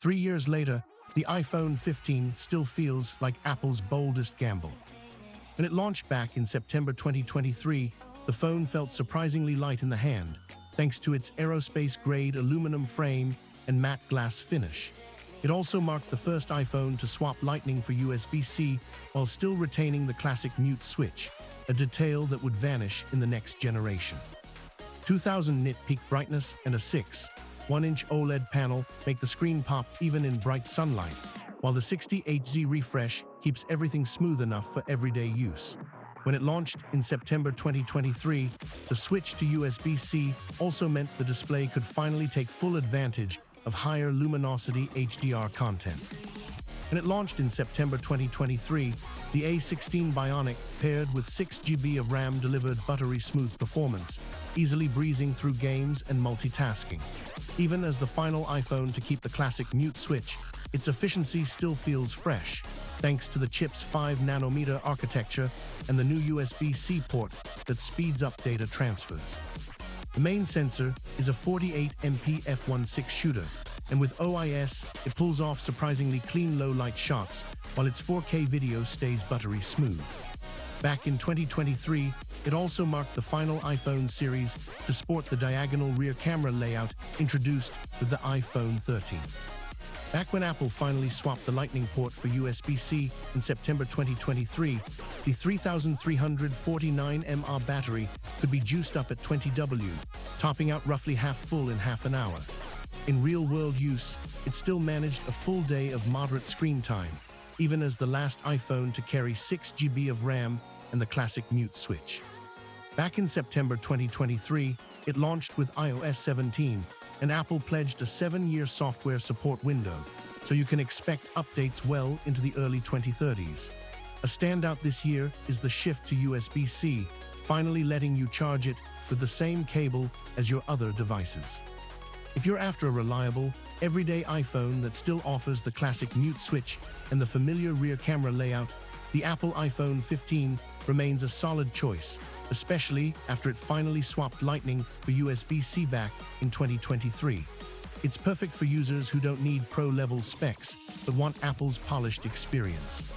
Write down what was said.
3 years later, the iPhone 15 still feels like Apple's boldest gamble. When it launched back in September 2023, the phone felt surprisingly light in the hand, thanks to its aerospace-grade aluminum frame and matte glass finish. It also marked the first iPhone to swap Lightning for USB-C while still retaining the classic mute switch, a detail that would vanish in the next generation. 2000 nit peak brightness and a 6.1-inch OLED panel make the screen pop even in bright sunlight, while the 60Hz refresh keeps everything smooth enough for everyday use. When it launched in September 2023, the switch to USB-C also meant the display could finally take full advantage of higher luminosity HDR content. When it launched in September 2023, the A16 Bionic paired with 6GB of RAM delivered buttery smooth performance, easily breezing through games and multitasking. Even as the final iPhone to keep the classic mute switch, its efficiency still feels fresh, thanks to the chip's 5nm architecture and the new USB-C port that speeds up data transfers. The main sensor is a 48MP f1.6 shooter, and with OIS, it pulls off surprisingly clean low-light shots, while its 4K video stays buttery smooth. Back in 2023, it also marked the final iPhone series to sport the diagonal rear camera layout introduced with the iPhone 13. Back when Apple finally swapped the Lightning port for USB-C in September 2023, the 3349 mAh battery could be juiced up at 20W, topping out roughly half full in half an hour. In real-world use, it still managed a full day of moderate screen time, even as the last iPhone to carry 6GB of RAM and the classic mute switch. Back in September 2023, it launched with iOS 17, and Apple pledged a 7-year software support window, so you can expect updates well into the early 2030s. A standout this year is the shift to USB-C, finally letting you charge it with the same cable as your other devices. If you're after a reliable, everyday iPhone that still offers the classic mute switch and the familiar rear camera layout, the Apple iPhone 15 remains a solid choice, especially after it finally swapped Lightning for USB-C back in 2023. It's perfect for users who don't need pro-level specs but want Apple's polished experience.